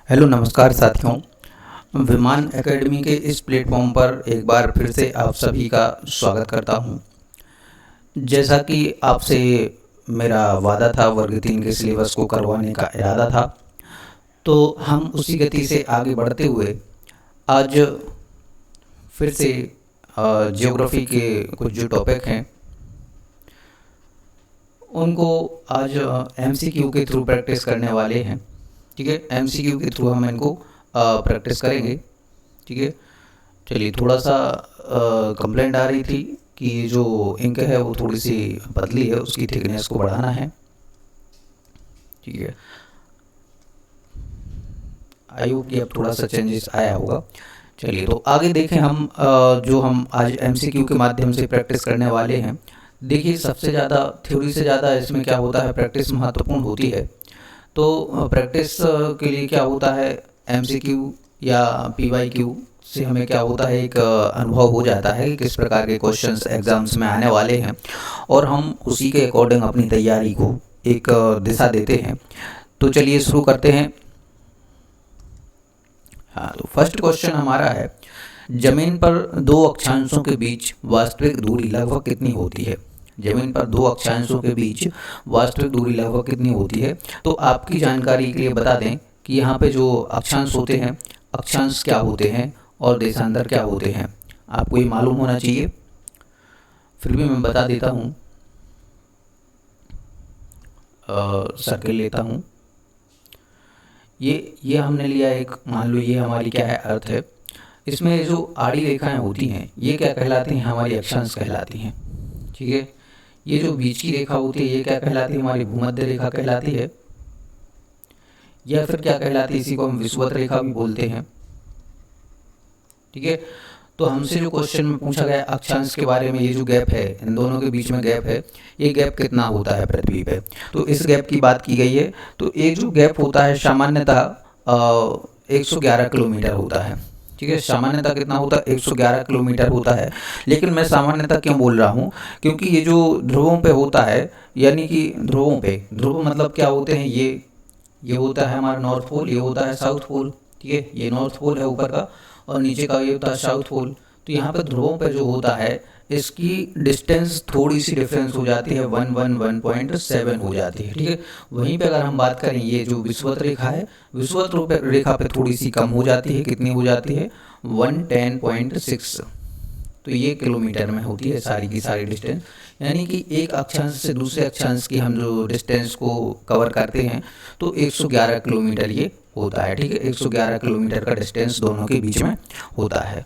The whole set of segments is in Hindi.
हेलो नमस्कार साथियों। विमान एकेडमी के इस प्लेटफॉर्म पर एक बार फिर से आप सभी का स्वागत करता हूं। जैसा कि आपसे मेरा वादा था, वर्ग 3 के सिलेबस को करवाने का इरादा था, तो हम उसी गति से आगे बढ़ते हुए आज फिर से ज्योग्राफी के कुछ जो टॉपिक हैं उनको आज एमसीक्यू के थ्रू प्रैक्टिस करने वाले हैं। ठीक है, एमसीक्यू के थ्रू हम इनको प्रैक्टिस करेंगे। ठीक है, चलिए, थोड़ा सा कंप्लेंट आ रही थी कि जो इंक है वो थोड़ी सी पतली है, उसकी थिकनेस को बढ़ाना है। ठीक है, आई होप कि अब थोड़ा सा चेंजेस आया होगा। चलिए, तो आगे देखें हम जो हम आज एमसीक्यू के माध्यम से प्रैक्टिस करने वाले हैं। देखिए, सबसे ज़्यादा थ्योरी से ज़्यादा इसमें क्या होता है, प्रैक्टिस महत्वपूर्ण होती है। तो प्रैक्टिस के लिए क्या होता है, एमसीक्यू या पीवाईक्यू से हमें क्या होता है, एक अनुभव हो जाता है कि किस प्रकार के क्वेश्चंस एग्जाम्स में आने वाले हैं और हम उसी के अकॉर्डिंग अपनी तैयारी को एक दिशा देते हैं। तो चलिए शुरू करते हैं। हाँ, तो फर्स्ट क्वेश्चन हमारा है, जमीन पर दो अक्षांशों के बीच वास्तविक दूरी लगभग कितनी होती है। जमीन पर दो अक्षांशों के बीच वास्तविक दूरी लगभग कितनी होती है। तो आपकी जानकारी के लिए बता दें कि यहाँ पे जो अक्षांश होते हैं, अक्षांश क्या होते हैं और देशांतर क्या होते हैं, आपको ये मालूम होना चाहिए। फिर भी मैं बता देता हूँ, सर्किल लेता हूँ। ये हमने लिया एक, मान लो ये हमारी क्या है, अर्थ है। इसमें जो आड़ी रेखाएं होती हैं ये क्या कहलाती हैं, हमारी अक्षांश कहलाती हैं। ठीक है, ये जो बीच की रेखा होती है ये क्या कहलाती है, हमारी भूमध्य रेखा कहलाती है, या फिर क्या कहलाती है, इसी को हम विषुवत रेखा भी बोलते हैं। ठीक है, तो हमसे जो क्वेश्चन में पूछा गया अक्षांश के बारे में, ये जो गैप है, इन दोनों के बीच में गैप है, ये गैप कितना होता है पृथ्वी पे, तो इस गैप की बात की गई है। तो एक जो गैप होता है सामान्यतः 111 किलोमीटर होता है। ठीक है, सामान्यतः कितना होता है, 111 किलोमीटर होता है। लेकिन मैं सामान्यतः क्यों बोल रहा हूँ, क्योंकि ये जो ध्रुवों पे होता है, यानी कि ध्रुवों पे, ध्रुव मतलब क्या होते हैं, ये होता है हमारा नॉर्थ पोल, ये होता है साउथ पोल। ठीक है, ये नॉर्थ पोल है ऊपर का और नीचे का ये होता है साउथ पोल। तो यहाँ पे ध्रुवों पे जो होता है इसकी डिस्टेंस थोड़ी सी डिफरेंस हो जाती है, 1.7 हो जाती है। ठीक है, वहीं पे अगर हम बात करें, ये जो विषुवत रेखा है, विषुवत रेखा पे थोड़ी सी कम हो जाती है। कितनी हो जाती है, 110.6। तो ये किलोमीटर में होती है सारी की सारी डिस्टेंस, यानी कि एक अक्षांश से दूसरे अक्षांश की हम जो डिस्टेंस को कवर करते हैं तो 111 किलोमीटर ये होता है। ठीक है, 111 किलोमीटर का डिस्टेंस दोनों के बीच में होता है।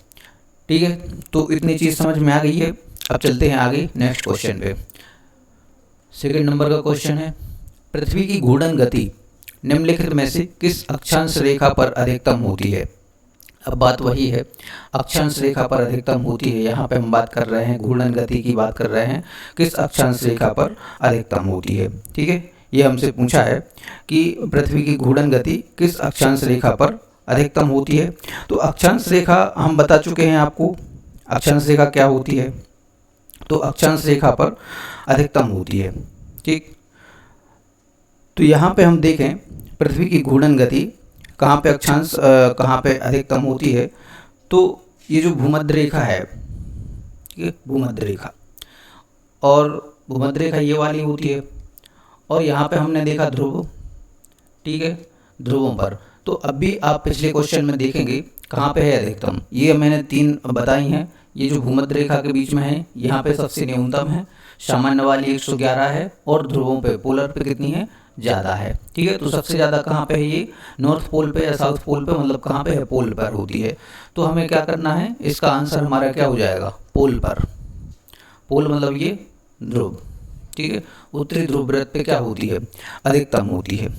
ठीक है, तो इतनी चीज़ समझ में आ गई है। अब चलते हैं आगे नेक्स्ट क्वेश्चन पे। सेकंड नंबर का क्वेश्चन है, पृथ्वी की घूर्णन गति निम्नलिखित में से किस अक्षांश रेखा पर अधिकतम होती है। अब बात वही है, अक्षांश रेखा पर अधिकतम होती है। यहाँ पे हम बात कर रहे हैं, घूर्णन गति की बात कर रहे हैं, किस अक्षांश रेखा पर अधिकतम होती है। ठीक है, ये हमसे पूछा है कि पृथ्वी की घूर्णन गति किस अक्षांश रेखा पर अधिकतम होती है। तो अक्षांश रेखा हम बता चुके हैं आपको, अक्षांश रेखा क्या होती है, तो अक्षांश रेखा पर अधिकतम होती है। ठीक, तो यहाँ पे हम देखें पृथ्वी की घूर्णन गति कहाँ पे अक्षांश कहाँ पे अधिकतम होती है, तो ये जो भूमध्य रेखा है, ठीक है, भूमध्य रेखा, और भूमध्य रेखा ये वाली होती है, और यहाँ पे हमने देखा ध्रुव। ठीक है, ध्रुवों पर, तो अब भी आप पिछले क्वेश्चन में देखेंगे कहाँ पे है अधिकतम, ये मैंने 3 बताई हैं। ये जो भूमध्य रेखा के बीच में है यहाँ पे सबसे न्यूनतम है, सामान्य वाली 111 है, और ध्रुवों पे, पोलर पे कितनी है, ज़्यादा है। ठीक है, तो सबसे ज़्यादा कहाँ पे है, ये नॉर्थ पोल पे या साउथ पोल पे, मतलब कहाँ पे है, पोल पर होती है। तो हमें क्या करना है, इसका आंसर हमारा क्या हो जाएगा, पोल पर। पोल मतलब ये ध्रुव। ठीक है, उत्तरी ध्रुव वृत्त पे क्या होती है, अधिकतम होती है।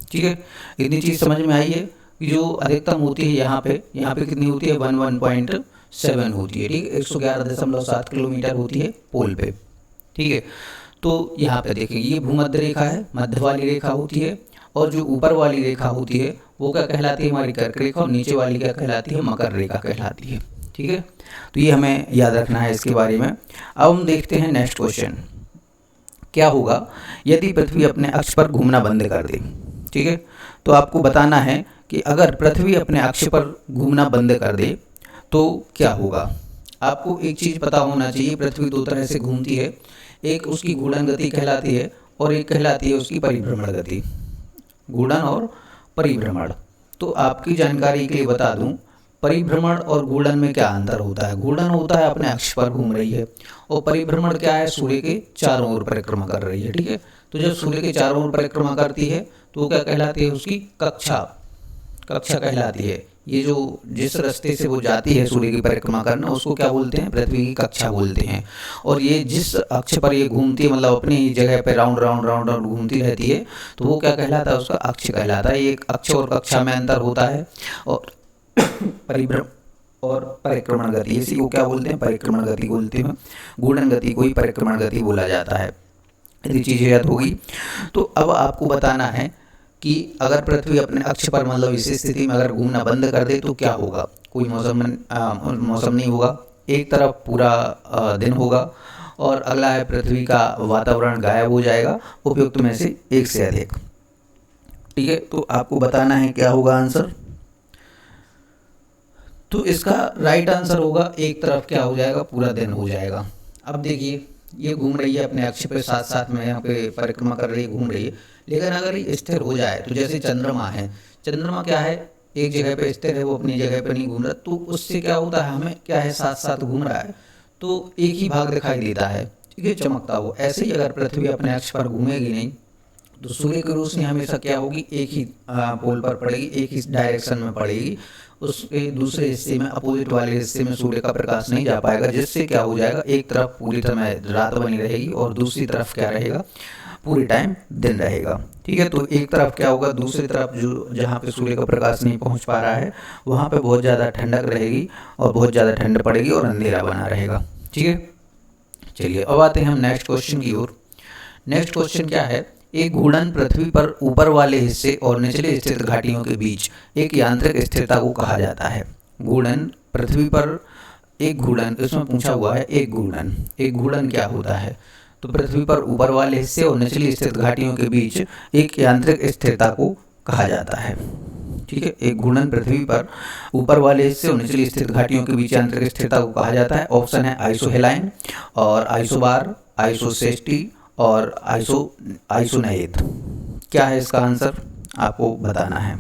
ठीक है, इतनी चीज़ समझ में आई है कि जो अधिकतम होती है यहाँ पे कितनी होती है, 1.7 होती है। ठीक है, 111.7 किलोमीटर होती है पोल पे। ठीक है, तो यहाँ पे देखेंगे ये भूमध्य रेखा है, मध्य वाली रेखा होती है, और जो ऊपर वाली रेखा होती है वो क्या कहलाती है, हमारी कर्क रेखा, और नीचे वाली क्या कहलाती है, मकर रेखा कहलाती है। ठीक है, तो ये हमें याद रखना है इसके बारे में। अब हम देखते हैं नेक्स्ट क्वेश्चन, क्या होगा यदि पृथ्वी अपने अक्ष पर घूमना बंद कर दे। ठीक है, तो आपको बताना है कि अगर पृथ्वी अपने अक्ष पर घूमना बंद कर दे तो क्या होगा। आपको एक चीज़ पता होना चाहिए, पृथ्वी दो तरह से घूमती है, एक उसकी घूर्णन गति कहलाती है और एक कहलाती है उसकी परिभ्रमण गति। घूर्णन और परिभ्रमण, तो आपकी जानकारी के लिए बता दूं, परिभ्रमण और घूर्णन में क्या अंतर होता है। घूर्णन होता है अपने अक्ष पर घूम रही है और परिभ्रमण क्या है, सूर्य के चारों ओर परिक्रमा कर रही है। ठीक है, तो जब सूर्य के चारों ओर परिक्रमा करती है तो वो क्या कहलाती है, उसकी कक्षा कहलाती है। ये जो जिस रास्ते से वो जाती है सूर्य की परिक्रमा करना, उसको क्या बोलते हैं, पृथ्वी की कक्षा बोलते हैं। और ये जिस अक्ष पर ये घूमती है, मतलब अपनी ही जगह पे राउंड राउंड राउंड राउंड घूमती रहती है, तो वो क्या कहलाता है, उसका अक्ष कहलाता है। ये एक अक्ष और कक्षा में अंतर होता है। और परिभ्रमण और परिक्रमण गति, इसी को क्या बोलते हैं, परिक्रमण गति बोलते हैं। घूर्णन गति को ही परिक्रमण गति बोला जाता है। यदि चीज़ें याद होगी तो अब आपको बताना है कि अगर पृथ्वी अपने अक्ष पर, मतलब इस स्थिति में अगर घूमना बंद कर दे तो क्या होगा। कोई मौसम नहीं होगा, एक तरफ पूरा दिन होगा और अगला है पृथ्वी का वातावरण गायब हो जाएगा, उपयुक्त में से एक से अधिक। ठीक है, तो आपको बताना है क्या होगा आंसर। तो इसका राइट आंसर होगा, एक तरफ क्या हो जाएगा, पूरा दिन हो जाएगा। अब देखिए, ये घूम रही है अपने अक्ष पे, साथ साथ में यहाँ पे परिक्रमा कर रही है, घूम रही है, लेकिन अगर ये स्थिर हो जाए तो जैसे चंद्रमा है, चंद्रमा क्या है, एक जगह पे स्थिर है, वो अपनी जगह पे नहीं घूम रहा, तो उससे क्या होता है, हमें क्या है, साथ साथ घूम रहा है तो एक ही भाग दिखाई देता है। ठीक है, चमकता हुआ। ऐसे ही अगर पृथ्वी अपने अक्ष पर घूमेगी नहीं तो सूर्य की रोशनी हमेशा क्या होगी, एक ही पोल पर पड़ेगी, एक ही डायरेक्शन में पड़ेगी। उसके दूसरे हिस्से में, अपोजिट वाले हिस्से में सूर्य का प्रकाश नहीं जा पाएगा, जिससे क्या हो जाएगा, एक तरफ पूरी तरह रात बनी रहेगी और दूसरी तरफ क्या रहेगा, पूरी टाइम दिन रहेगा। ठीक है, तो एक तरफ क्या होगा, दूसरी तरफ जो जहाँ पे सूर्य का प्रकाश नहीं पहुँच पा रहा है वहाँ पे बहुत ज़्यादा ठंडक रहेगी और बहुत ज़्यादा ठंड पड़ेगी और अंधेरा बना रहेगा। ठीक है, चलिए अब आते हैं हम नेक्स्ट क्वेश्चन की ओर। नेक्स्ट क्वेश्चन क्या है, एक घूर्णन पृथ्वी पर ऊपर वाले हिस्से और निचले स्थित घाटियों के बीच एक यांत्रिक स्थिरता को कहा जाता है। घूर्णन पृथ्वी पर, एक घूर्णन, इसमें पूछा हुआ है एक घूर्णन क्या होता है, तो पृथ्वी पर ऊपर वाले हिस्से और निचली स्थित घाटियों के बीच एक यांत्रिक स्थिरता को कहा जाता है। ठीक है, एक घूर्णन पृथ्वी पर ऊपर वाले हिस्से और निचली स्थित घाटियों के बीच यांत्रिक स्थिरता को कहा जाता है। ऑप्शन है आइसोहेलाइन और आइसोबार, आइसोसेस्टी और आइसोनएथ। क्या है इसका आंसर, आपको बताना है।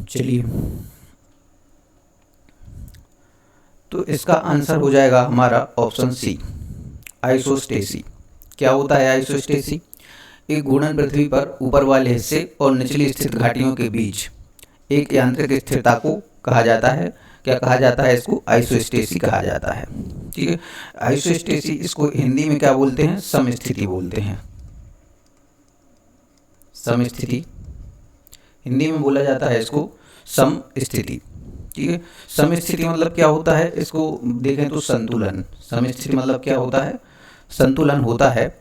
चलिए, तो इसका आंसर हो जाएगा हमारा ऑप्शन सी, आइसोस्टेसी। क्या होता है आइसोस्टेसी, एक घूर्णन पृथ्वी पर ऊपर वाले हिस्से और निचली स्थित घाटियों के बीच एक यांत्रिक स्थिरता को कहा जाता है। क्या कहा जाता है इसको, आइसोस्टेसी कहा जाता है। ठीक है, आइसोस्टेसी, इसको हिंदी में क्या बोलते हैं, समस्थिति बोलते हैं। समस्थिति हिंदी में बोला जाता है इसको समस्थिति। ठीक है, समस्थिति मतलब क्या होता है, इसको देखें तो संतुलन। समस्थिति मतलब क्या होता है, संतुलन होता है।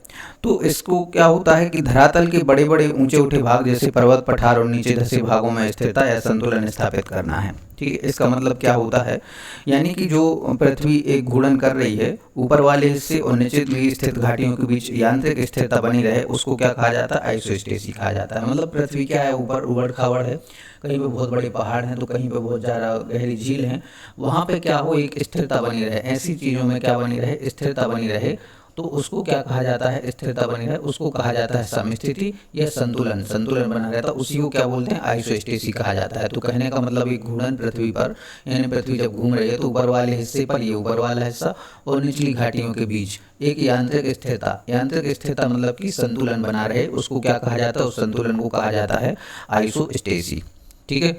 तो इसको क्या होता है कि धरातल के बड़े बड़े ऊंचे उठे भाग जैसे पर्वत, पठार और नीचे धसे भागों में स्थिरता या संतुलन स्थापित करना है। ठीक है, इसका मतलब क्या होता है, यानी कि जो पृथ्वी एक घूर्णन कर रही है, ऊपर वाले हिस्से और नीचे स्थित घाटियों के बीच यांत्रिक स्थिरता बनी रहे, उसको क्या कहा जाता है, आइसोस्टेसी कहा जाता है। मतलब पृथ्वी क्या है, ऊपर उबड़ खाबड़ है, कहीं पे बहुत बड़े पहाड़ हैं तो कहीं पे बहुत ज़्यादा गहरी झील है, वहाँ पे क्या हो, एक स्थिरता बनी रहे। ऐसी चीज़ों में क्या बनी रहे, स्थिरता बनी रहे, तो उसको क्या कहा जाता है, स्थिरता बनी रहे, उसको कहा जाता है समस्थिति या संतुलन। संतुलन बना रहता है, उसी को क्या बोलते हैं, आइसोस्टेसी कहा जाता है। तो कहने का मतलब एक घूर्णन पृथ्वी पर, यानी पृथ्वी जब घूम रही है तो ऊपर वाले हिस्से पर, ये ऊपर वाला हिस्सा और निचली घाटियों के बीच एक यांत्रिक स्थिरता मतलब कि संतुलन बना रहे, उसको क्या कहा जाता है, उस संतुलन को कहा जाता है आइसोस्टेसी। ठीक है,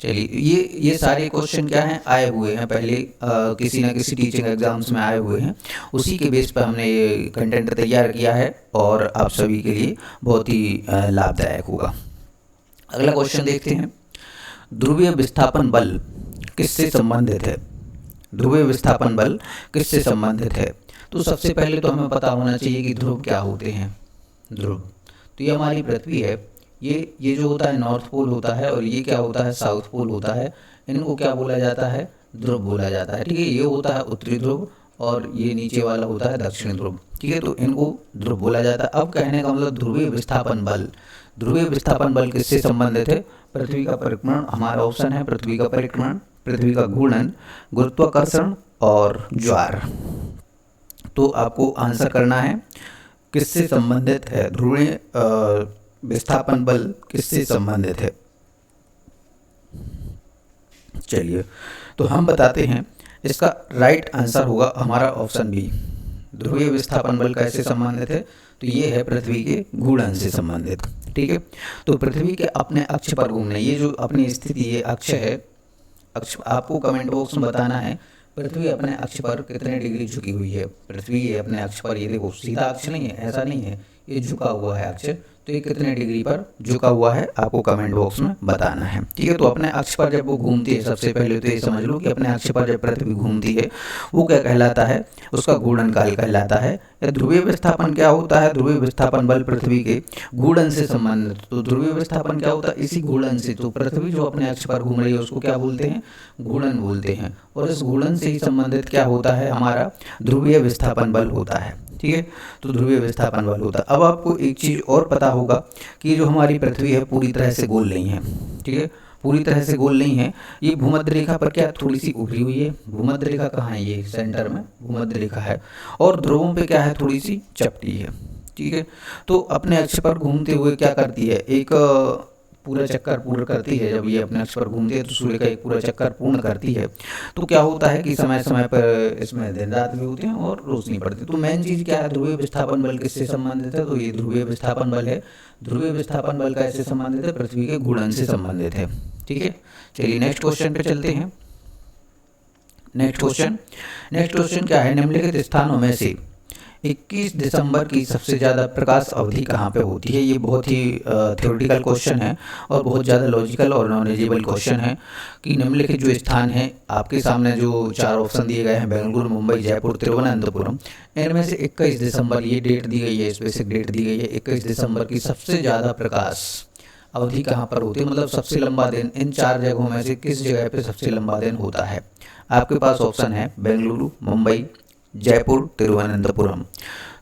चलिए, ये सारे क्वेश्चन क्या हैं, आए हुए हैं पहले, किसी न किसी टीचिंग एग्जाम्स में आए हुए हैं, उसी के बेस पर हमने ये कंटेंट तैयार किया है और आप सभी के लिए बहुत ही लाभदायक होगा। अगला क्वेश्चन देखते हैं, ध्रुवीय विस्थापन बल किससे संबंधित है। ध्रुवीय विस्थापन बल किससे संबंधित है, तो सबसे पहले तो हमें पता होना चाहिए कि ध्रुव क्या होते हैं। ध्रुव, तो ये हमारी पृथ्वी है, ये जो होता है नॉर्थ पोल होता है और ये क्या होता है, साउथ पोल होता है। इनको क्या बोला जाता है, ध्रुव बोला जाता है। ठीक है, ये होता है उत्तरी ध्रुव और ये नीचे वाला होता है दक्षिण ध्रुव। ठीक है, तो इनको ध्रुव बोला जाता है। अब कहने का मतलब ध्रुवीय विस्थापन बल, ध्रुवीय विस्थापन बल किससे संबंधित है? पृथ्वी का परिक्रमण, हमारा ऑप्शन है पृथ्वी का परिक्रमण, पृथ्वी का घूर्णन, गुरुत्वाकर्षण और ज्वार। तो आपको आंसर करना है किससे संबंधित है, ध्रुवीय विस्थापन बल किससे संबंधित है। चलिए, तो हम बताते हैं इसका राइट आंसर होगा हमारा ऑप्शन बी। ध्रुवीय विस्थापन बल कैसे संबंधित है? तो ये है पृथ्वी के घूर्णन से संबंधित। ठीक है, तो पृथ्वी के अपने अक्ष पर घूमने, ये जो अपनी स्थिति ये अक्ष है, अक्ष आपको कमेंट बॉक्स में बताना है पृथ्वी अपने अक्ष पर कितने डिग्री झुकी हुई है। पृथ्वी ये अपने अक्ष पर, ये देखो सीधा अक्ष नहीं है, ऐसा नहीं है, ये झुका हुआ है अक्ष, तो ये कितने डिग्री पर झुका हुआ है आपको कमेंट बॉक्स में बताना है। ठीक है, तो अपने अक्ष पर जब वो घूमती है, सबसे पहले तो ये समझ लो कि अपने अक्ष पर जब पृथ्वी घूमती है वो क्या कहलाता है? उसका घूर्णन काल कहलाता है। या ध्रुवीय विस्थापन क्या होता है? ध्रुवीय विस्थापन बल पृथ्वी के घूर्णन से संबंधित। तो ध्रुवीय विस्थापन क्या होता है? इसी घूर्णन से। तो पृथ्वी जो अपने अक्ष पर घूम रही है उसको क्या बोलते हैं? घूर्णन बोलते हैं। और इस घूर्णन से ही संबंधित क्या होता है? हमारा ध्रुवीय विस्थापन बल होता है। ठीक है, तो ध्रुवीय विस्थापन बल होता है। अब आपको एक चीज़ और पता होगा कि जो हमारी पृथ्वी है पूरी तरह से गोल नहीं है। ठीक है, पूरी तरह से गोल नहीं है, ये भूमध्य रेखा पर क्या थोड़ी सी उभरी हुई है। भूमध्य रेखा कहाँ है? ये सेंटर में भूमध्य रेखा है। और ध्रुवों पे क्या है? थोड़ी सी चपटी है। ठीक है, तो अपने अक्ष पर घूमते हुए क्या करती है? एक पूरा चक्कर पूर्ण करती है। जब ये अपने अक्ष पर घूमती है तो सूर्य का एक पूरा चक्कर पूर्ण करती है। तो क्या होता है कि समय समय पर इसमें दिन रात भी होते हैं और रोशनी पड़ती है। तो मेन चीज़ क्या है? ध्रुवीय विस्थापन बल किससे संबंधित है? तो ये ध्रुवीय विस्थापन बल है। ध्रुवीय विस्थापन बल कैसे संबंधित है? पृथ्वी के घूर्णन से संबंधित है। ठीक है, चलिए नेक्स्ट क्वेश्चन पे चलते हैं। नेक्स्ट क्वेश्चन क्या है? निम्नलिखित स्थानों में से 21 दिसंबर की सबसे ज़्यादा प्रकाश अवधि कहाँ पे होती है? ये बहुत ही थ्योरेटिकल क्वेश्चन है और बहुत ज़्यादा लॉजिकल और नॉलेजेबल क्वेश्चन है कि निम्नलिखित जो स्थान है आपके सामने जो 4 ऑप्शन दिए गए हैं, बेंगलुरु, मुंबई, जयपुर, तिरुवनंतपुरम, इनमें से 21 दिसंबर ये डेट दी गई है, स्पेसिफिक डेट दी गई है। 21 दिसंबर की सबसे ज़्यादा प्रकाश अवधि कहाँ पर होती है? मतलब सबसे लंबा दिन इन 4 जगहों में से किस जगह पे सबसे लंबा दिन होता है? आपके पास ऑप्शन है बेंगलुरु, मुंबई, जयपुर, तिरुवनंतपुरम।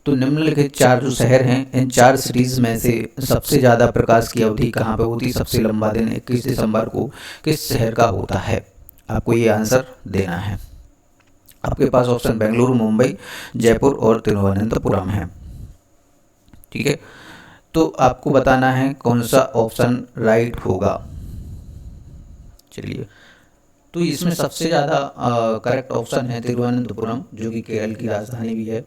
तो निम्नलिखित 4 जो शहर हैं, इन 4 सिटीज में से सबसे ज़्यादा प्रकाश की अवधि कहाँ पे होती है? सबसे लंबा दिन 21 दिसंबर को किस शहर का होता है? आपको ये आंसर देना है। आपके पास ऑप्शन बेंगलुरु, मुंबई, जयपुर और तिरुवनंतपुरम है। ठीक है, तो आपको बताना है कौन सा ऑप्शन राइट होगा। चलिए, तो इसमें सबसे ज़्यादा करेक्ट ऑप्शन है तिरुवनंतपुरम, जो कि केरल की राजधानी भी है।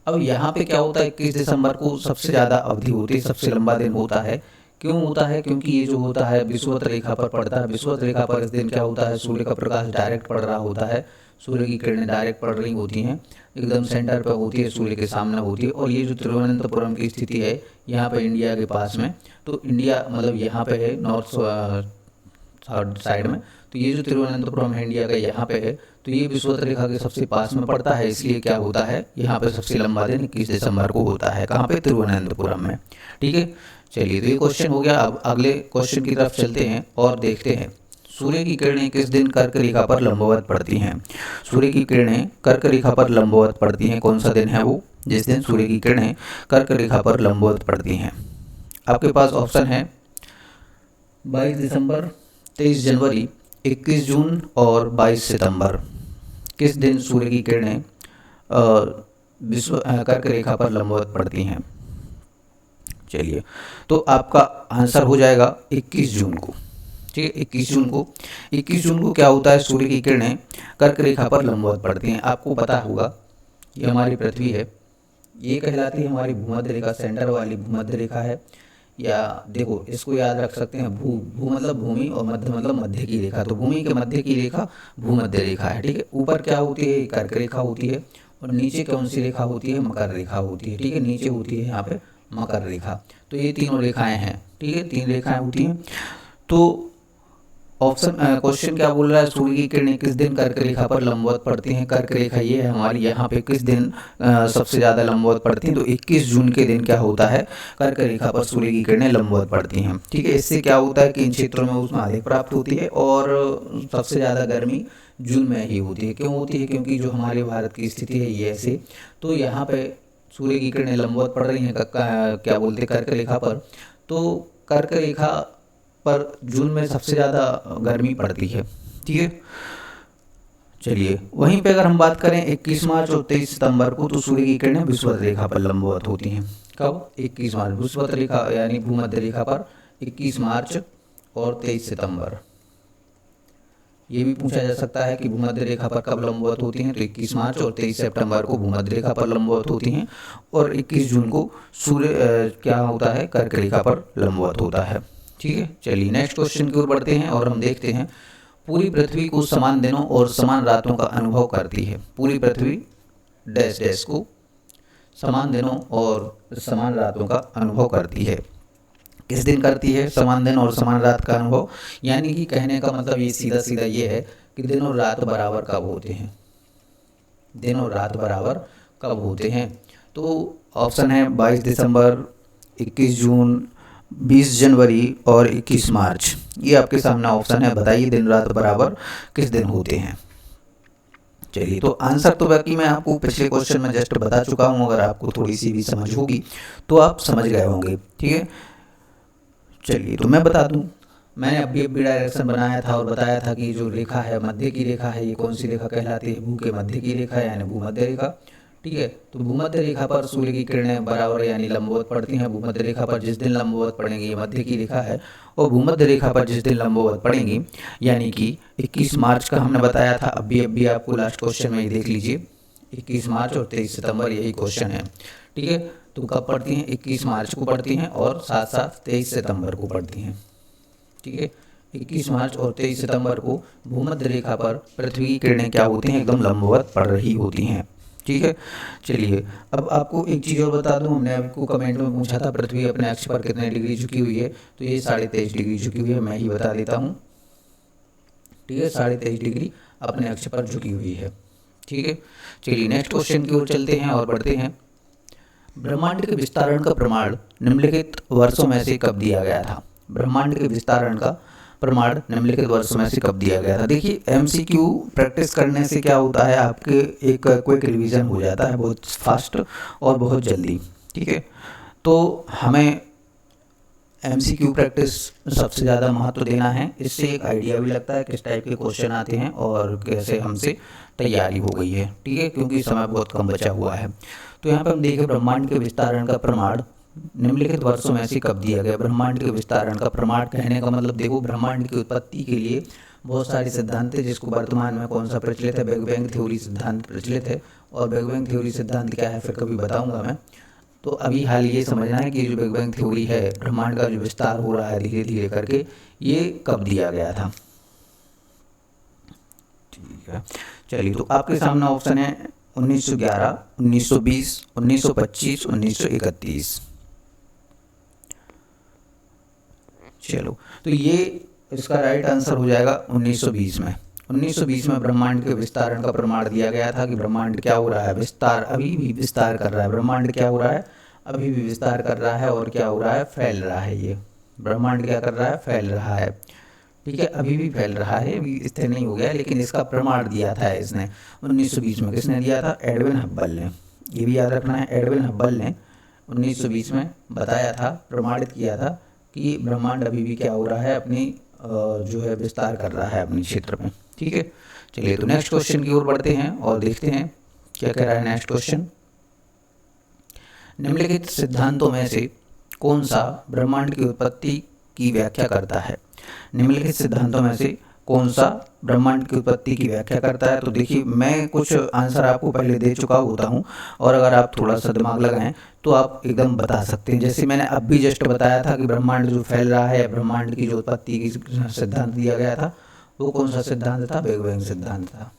अब यहाँ पे क्या होता है? 21 दिसंबर को सबसे ज़्यादा अवधि होती है, सबसे लंबा दिन होता है। क्यों होता है? क्योंकि ये जो होता है विषुवत रेखा पर पड़ता है। विषुवत रेखा पर इस दिन क्या होता है? सूर्य का प्रकाश डायरेक्ट पड़ रहा होता है, सूर्य की किरणें डायरेक्ट पड़ रही होती हैं, एकदम सेंटर पर होती है, सूर्य के सामने होती है। और ये जो तिरुवनंतपुरम की स्थिति है यहाँ पे इंडिया के पास में, तो इंडिया मतलब यहाँ पे है नॉर्थ साइड में। तो ये जो तिरुवनंतपुरम है इंडिया का यहाँ पे है, तो ये विषुवत रेखा के सबसे पास में पड़ता है, इसलिए क्या होता है यहाँ पे सबसे लंबा दिन 21 दिसंबर को होता है। कहाँ पे? तिरुवनंतपुरम में। ठीक है, चलिए, तो ये क्वेश्चन हो गया। अब अगले क्वेश्चन की तरफ चलते हैं और देखते हैं सूर्य की किरणें किस दिन कर्क रेखा पर लंबवत पड़ती हैं? सूर्य की किरणें कर्क रेखा पर लंबवत पड़ती हैं। कौन सा दिन है वो जिस दिन सूर्य की किरणें कर्क रेखा पर लंबवत पड़ती हैं? आपके पास ऑप्शन है 22 दिसंबर, 23 जनवरी, 21 जून और 22 सितंबर। किस दिन सूर्य की किरणें कर्क रेखा पर लंबवत पड़ती हैं? चलिए, तो आपका आंसर हो जाएगा 21 जून को। ठीक है, 21 जून को। 21 जून को क्या होता है? सूर्य की किरणें कर्क रेखा पर लंबवत पड़ती हैं। आपको पता होगा ये हमारी पृथ्वी है, ये कहलाती है हमारी भूमध्य रेखा, सेंटर वाली भूमध्य रेखा है। या देखो, इसको याद रख सकते हैं, भू मतलब भूमि और मध्य मतलब मध्य की रेखा। तो भूमि के मध्य की रेखा भूमध्य रेखा है। ठीक है, ऊपर क्या होती है? कर्क रेखा होती है। और नीचे कौन सी रेखा होती है? मकर रेखा होती है। ठीक है, नीचे होती है यहाँ पे मकर रेखा। तो ये तीनों रेखाएं हैं। ठीक है, 3 रेखाएं होती हैं। तो ऑप्शन क्वेश्चन क्या बोल रहा है, सूर्य की किरणें किस दिन कर्क रेखा पर लंबवत पड़ती हैं। कर्क रेखा ये है हमारी, यहाँ पे किस दिन सबसे ज़्यादा लंबवत पड़ती हैं, तो 21 जून के दिन क्या होता है, कर्क रेखा पर सूर्य की किरणें लंबवत पड़ती हैं। ठीक है, इससे क्या होता है कि इन क्षेत्रों में ऊष्मा अधिक प्राप्त होती है और सबसे ज़्यादा गर्मी जून में ही होती है। क्यों होती है, क्योंकि जो हमारे भारत की स्थिति है ये ऐसे, तो यहाँ पे सूर्य की किरणें लंबवत पड़ रही हैं क्या बोलते हैं, कर्क रेखा पर। तो कर्क रेखा पर जून में सबसे ज़्यादा गर्मी पड़ती है। ठीक है, चलिए वहीं पे अगर हम बात करें 21 मार्च और 23 सितंबर को, तो सूर्य की किरणें विषुवत रेखा पर लंबवत होती हैं। कब, 21 मार्च, विषुवत रेखा यानी भूमध्य रेखा पर 21 मार्च और 23 सितंबर। ये भी पूछा जा सकता है कि भूमध्य रेखा पर कब लंबवत होती हैं, तो 21 मार्च और 23 सितंबर को भूमध्य रेखा पर लंबवत होती हैं और 21 जून को सूर्य क्या होता है, कर्क रेखा पर लंबवत होता है। ठीक है, चलिए नेक्स्ट क्वेश्चन की ओर बढ़ते हैं और हम देखते हैं, पूरी पृथ्वी को समान दिनों और समान रातों का अनुभव करती है। पूरी पृथ्वी डैश डैश को समान दिनों और समान रातों का अनुभव करती है। किस दिन करती है समान दिन और समान रात का अनुभव, यानी कि कहने का मतलब ये सीधा सीधा ये है कि दिन और रात बराबर कब होते हैं, दिन और रात बराबर कब होते हैं। तो ऑप्शन है 22 दिसंबर, 21 जून, 20 जनवरी और 21 मार्च। ये आपके सामने ऑप्शन है, बताइए दिन रात बराबर किस दिन होते हैं। चलिए, तो आंसर तो बाकी मैं आपको पिछले क्वेश्चन में जस्ट बता चुका हूँ, अगर आपको थोड़ी सी भी समझ होगी तो आप समझ गए होंगे। ठीक है, चलिए तो मैं बता दूं, मैंने अभी डायरेक्शन बनाया था और बताया था कि जो रेखा है मध्य की रेखा है, ये कौन सी रेखा कहलाती है, भू के मध्य की रेखा यानी भूमध्य रेखा। ठीक है, तो भूमध्य रेखा पर सूर्य की किरणें बराबर यानी लंबवत पड़ती हैं। भूमध्य रेखा पर जिस दिन लंबवत पड़ेंगी, ये मध्य की रेखा है, और भूमध्य रेखा पर जिस दिन लंबवत पड़ेंगी यानी कि 21 मार्च का हमने बताया था, अभी आपको लास्ट क्वेश्चन में ही देख लीजिए, 21 मार्च और 23 सितंबर यही क्वेश्चन है। ठीक है, तो कब पढ़ती हैं, 21 मार्च को पढ़ती हैं और साथ साथ 23 सितंबर को पढ़ती हैं। ठीक है, 21 मार्च और 23 सितंबर को भूमध्य रेखा पर पृथ्वी की किरणें क्या होती हैं, एकदम लंबवत पड़ रही होती हैं। ठीक है, चलिए अब आपको एक चीज़ और बता दूं, हमने आपको कमेंट में पूछा था पृथ्वी अपने अक्ष पर कितने डिग्री झुकी हुई है, तो ये 23.5 डिग्री झुकी हुई है, मैं ही बता देता हूँ। ठीक है, 23.5 डिग्री अपने अक्ष पर झुकी हुई है। ठीक है, चलिए नेक्स्ट क्वेश्चन की ओर चलते हैं और बढ़ते हैं, ब्रह्मांड के विस्तारण का प्रमाण निम्नलिखित वर्षों में से कब दिया गया था। ब्रह्मांड के विस्तारण का प्रमाण निम्नलिखित वर्षों में से कब दिया गया था। देखिए एमसीक्यू प्रैक्टिस करने से क्या होता है, आपके एक क्विक रिवीजन हो जाता है बहुत फास्ट और बहुत जल्दी। ठीक है, तो हमें एमसीक्यू प्रैक्टिस सबसे ज़्यादा महत्व देना है, इससे एक आइडिया भी लगता है किस टाइप के क्वेश्चन आते हैं और कैसे हमसे तैयारी हो गई है। ठीक है, क्योंकि समय बहुत कम बचा हुआ है। तो यहाँ पर हम देखें ब्रह्मांड के विस्तारण का प्रमाण निम्नलिखित वर्षों में से कब दिया गया। ब्रह्मांड के विस्तारण का प्रमाण कहने का मतलब, देखो ब्रह्मांड की उत्पत्ति के लिए बहुत सारे सिद्धांत है, जिसको वर्तमान में कौन सा प्रचलित है, बिग बैंग थ्योरी सिद्धांत प्रचलित है। और बिग बैंग थ्योरी सिद्धांत क्या है फिर कभी बताऊंगा मैं। तो अभी हाल ये समझना है कि जो बिग बैंग थ्योरी है, ब्रह्मांड का जो विस्तार हो रहा है धीरे धीरे करके, ये कब दिया गया था। ठीक है, चलिए तो आपके सामने ऑप्शन है 1911, 1920, 1925, 1931। चलो तो ये इसका राइट आंसर हो जाएगा 1920 में। 1920 में ब्रह्मांड के विस्तारण का प्रमाण दिया गया था कि ब्रह्मांड क्या हो रहा है, विस्तार, अभी भी विस्तार कर रहा है। ब्रह्मांड क्या हो रहा है, अभी भी विस्तार कर रहा है और क्या हो रहा है, फैल रहा है। ये ब्रह्मांड क्या कर रहा है, फैल रहा है। ठीक है, अभी भी फैल रहा है, अभी स्थिर नहीं हो गया, लेकिन इसका प्रमाण दिया था इसने 1920 में। किसने दिया था, एडविन हब्बल ने। ये भी याद रखना है, एडविन हब्बल ने 1920 में बताया था, प्रमाणित किया था कि ब्रह्मांड अभी भी क्या हो रहा है, अपनी जो है विस्तार कर रहा है अपने क्षेत्र में। ठीक है, चलिए तो नेक्स्ट क्वेश्चन की ओर बढ़ते हैं और देखते हैं क्या कह रहा है नेक्स्ट क्वेश्चन। निम्नलिखित सिद्धांतों में से कौन सा ब्रह्मांड की उत्पत्ति की व्याख्या करता है। निम्नलिखित सिद्धांतों में से कौन सा ब्रह्मांड की उत्पत्ति की व्याख्या करता है। तो देखिए मैं कुछ आंसर आपको पहले दे चुका होता हूँ, और अगर आप थोड़ा सा दिमाग लगाएं तो आप एकदम बता सकते हैं। जैसे मैंने अब भी जस्ट बताया था कि ब्रह्मांड जो फैल रहा है, ब्रह्मांड की जो उत्पत्ति की सिद्धांत दिया गया था, वो कौन सा सिद्धांत था, बिग बैंग सिद्धांत था।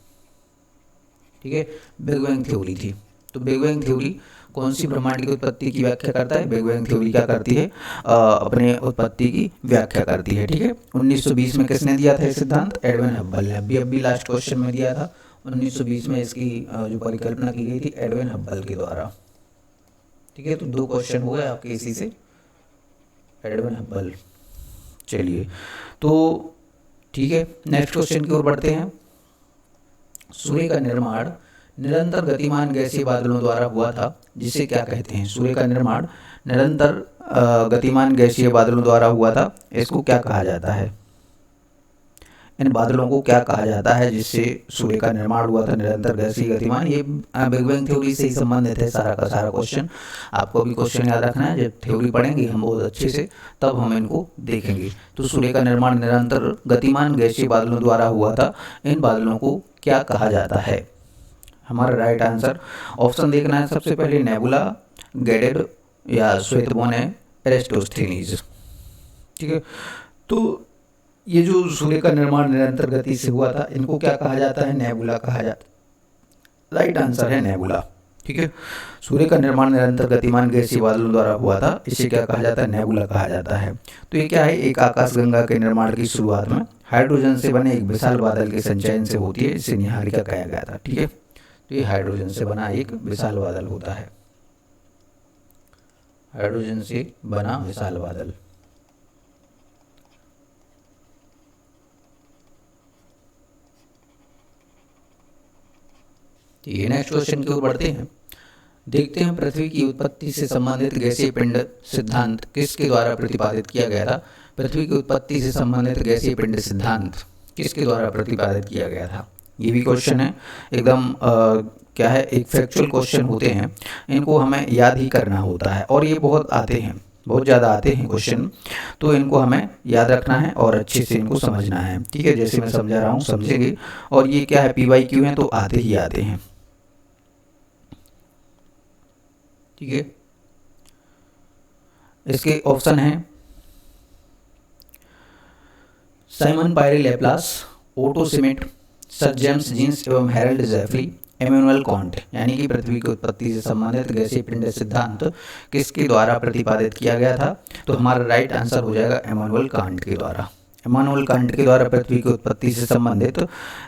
ठीक है, बिग बैंग थ्योरी थी। तो बिग बैंग थ्योरी कौन सी ब्रह्मांड की उत्पत्ति की व्याख्या करता है? बिग बैंग थ्योरी क्या करती है? अपने उत्पत्ति की व्याख्या करती है। ठीक है, 1920 में किसने दिया था ये सिद्धांत? एडविन हब्बल ने। अभी लास्ट क्वेश्चन में दिया था, 1920 में इसकी जो परिकल्पना की गई थी एडविन हब्बल के द्वारा। ठीक है, तो 2 क्वेश्चन हो गए आपके इसी से, एडविन हब्बल। चलिए, तो ठीक है, नेक्स्ट क्वेश्चन की ओर बढ़ते हैं। सूर्य का निर्माण निरंतर गतिमान गैसीय बादलों द्वारा हुआ था, जिसे क्या कहते हैं? सूर्य का निर्माण निरंतर गतिमान गैसीय बादलों द्वारा हुआ था, इसको क्या कहा जाता है? इन बादलों को क्या कहा जाता है जिससे सूर्य का निर्माण हुआ था निरंतर गैसीय गतिमान? ये बिग बैंग थ्योरी से ही संबंधित है सारा का सारा क्वेश्चन। आपको भी क्वेश्चन याद रखना है, जब थ्योरी पढ़ेंगे हम बहुत अच्छे से, तब हम इनको देखेंगे। तो सूर्य का निर्माण निरंतर गतिमान गैसीय बादलों द्वारा हुआ था, इन बादलों को क्या कहा जाता है? हमारा राइट आंसर ऑप्शन देखना है सबसे पहले, नेबुला, गैडेड या श्वेतबोने, एरिस्टोस्थेनीज। ठीक है, तो ये जो सूर्य का निर्माण निरंतर गति से हुआ था, इनको क्या कहा जाता है? नेबुला कहा जाता है। राइट आंसर है नेबुला। ठीक है, सूर्य का निर्माण निरंतर गतिमान गैसीय बादलों द्वारा हुआ था, इसे क्या कहा जाता है? नेबुला कहा जाता है। तो ये क्या है? एक आकाशगंगा के निर्माण की शुरुआत में हाइड्रोजन से बने एक विशाल बादल के संचयन से होती है, इसे निहारिका कहा गया था। ठीक है, तो ये हाइड्रोजन से बना एक विशाल बादल होता है, हाइड्रोजन से बना विशाल बादल। ये नेक्स्ट क्वेश्चन की ओर बढ़ते हैं। देखते हैं पृथ्वी की उत्पत्ति से संबंधित गैसीय पिंड सिद्धांत किसके द्वारा प्रतिपादित किया गया था? पृथ्वी की उत्पत्ति से संबंधित गैसीय पिंड सिद्धांत किसके द्वारा प्रतिपादित किया गया था? ये भी क्वेश्चन है एकदम क्या है, एक फैक्चुअल क्वेश्चन होते हैं, इनको हमें याद ही करना होता है, और ये बहुत आते हैं, बहुत ज़्यादा आते हैं क्वेश्चन, तो इनको हमें याद रखना है और अच्छे से इनको समझना है। ठीक है, जैसे मैं समझा रहा हूँ समझेंगे, और ये क्या है, PYQ हैं, तो आते ही आते हैं। ठीक है, इसके ऑप्शन हैं Simon Pierre Laplace, Otto Smith, sir James Jeans एवं हैरल्ड जेफरी, इमैनुअल कांट। यानी कि पृथ्वी की उत्पत्ति से संबंधित गैसीय पिंड सिद्धांत किसके द्वारा प्रतिपादित किया गया था? तो हमारा राइट आंसर हो जाएगा इमैनुअल कांट के द्वारा। इमैनुअल कांट के द्वारा पृथ्वी की उत्पत्ति से संबंधित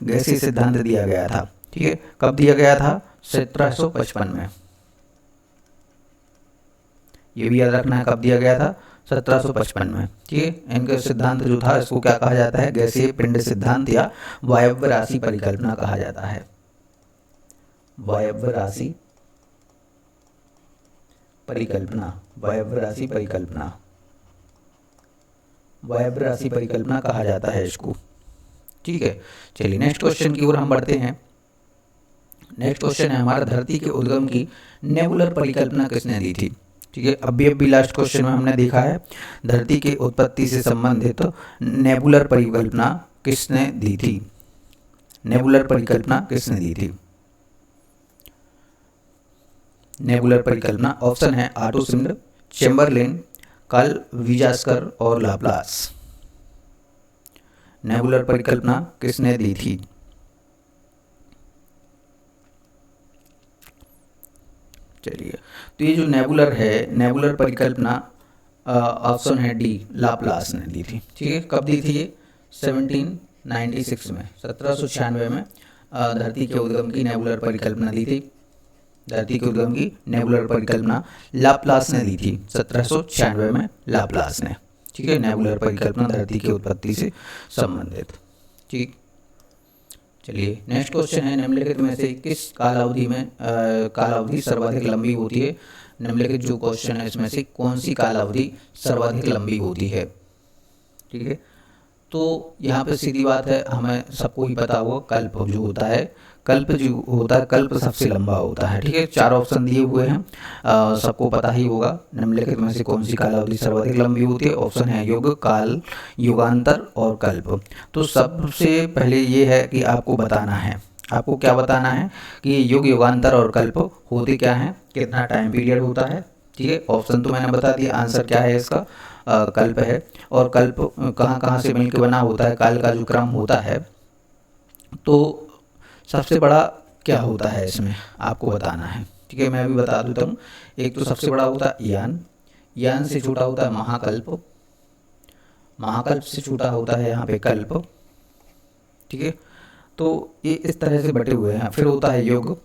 गैसीय सिद्धांत दिया गया था। ठीक है, कब दिया गया था? 1755 में। ये भी याद रखना है, कब दिया गया था? 1755 में। ठीक है, इनका सिद्धांत जो था, इसको क्या कहा जाता है? गैसीय पिंड सिद्धांत या वायव्य राशि परिकल्पना कहा जाता है। वायव्य राशि परिकल्पना, वायव्य राशि परिकल्पना, वायव्य राशि परिकल्पना कहा जाता है इसको। ठीक है, चलिए नेक्स्ट क्वेश्चन की ओर हम बढ़ते हैं। नेक्स्ट क्वेश्चन है हमारा, धरती के उद्गम की नेबुलर परिकल्पना किसने दी थी? ठीक है, अभी लास्ट क्वेश्चन में हमने देखा है धरती के उत्पत्ति से संबंधित नेबुलर परिकल्पना किसने दी थी? नेबुलर परिकल्पना किसने दी थी? नेबुलर परिकल्पना ऑप्शन है ऑटो श्मिट, चैम्बरलेन, कार्ल विजास्कर और लाप्लास। नेबुलर परिकल्पना किसने दी थी? चलिए, तो ये जो नेबुलर है, नेबुलर परिकल्पना ऑप्शन है डी, लाप्लास ने दी थी। ठीक है, कब दी थी ये? 1796 में, 1796 में धरती के उद्गम की नेबुलर परिकल्पना दी थी। धरती के उद्गम की नेबुलर परिकल्पना लाप्लास ने दी थी 1796 में, लाप्लास ने। ठीक है, नेबुलर परिकल्पना धरती की उत्पत्ति से संबंधित। ठीक, चलिए नेक्स्ट क्वेश्चन है, निम्नलिखित में से किस कालावधि में कालावधि सर्वाधिक लंबी होती है? निम्नलिखित जो क्वेश्चन है इसमें से कौन सी कालावधि सर्वाधिक लंबी होती है? ठीक है, तो यहाँ पे सीधी बात है, हमें सबको ही पता होगा, कल्प जो होता है, कल्प जो होता है, कल्प सबसे लंबा होता है। ठीक है, 4 ऑप्शन दिए हुए हैं, सबको पता ही होगा। निम्नलिखित में से कौन सी कालावधि सर्वाधिक लंबी होती है? ऑप्शन है युग, काल, युगांतर और कल्प। तो सबसे पहले ये है कि आपको बताना है, आपको क्या बताना है कि युग, युगांतर और कल्प होते क्या हैं, कितना टाइम पीरियड होता है। ठीक है, ऑप्शन तो मैंने बता दिया, आंसर क्या है इसका? कल्प है। और कल्प कहाँ कहाँ से मिलकर बना होता है, काल का जो क्रम होता है, तो सबसे बड़ा क्या होता है इसमें आपको बताना है। ठीक है, मैं अभी बता देता हूँ। एक तो सबसे बड़ा होता है यान, यान से छोटा होता है महाकल्प, महाकल्प से छोटा होता है यहाँ पे कल्प। ठीक है, तो ये इस तरह से बटे हुए हैं। फिर होता है युग,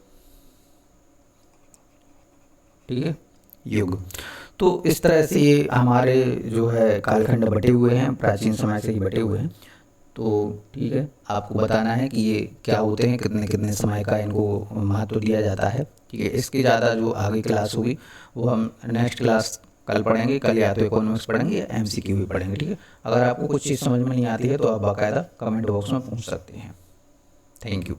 ठीक है, युग। तो इस तरह से ये हमारे जो है कालखंड बटे हुए हैं, प्राचीन समय से ही बटे हुए हैं। तो ठीक है, आपको बताना है कि ये क्या होते हैं, कितने कितने समय का इनको महत्व दिया जाता है। ठीक है, इसके ज़्यादा जो आगे क्लास होगी वो हम नेक्स्ट क्लास कल पढ़ेंगे। कल या तो इकोनॉमिक्स पढ़ेंगे या एमसीक्यू भी पढ़ेंगे। ठीक है, अगर आपको कुछ चीज़ समझ में नहीं आती है तो आप बाकायदा कमेंट बॉक्स में पूछ सकते हैं। Thank you.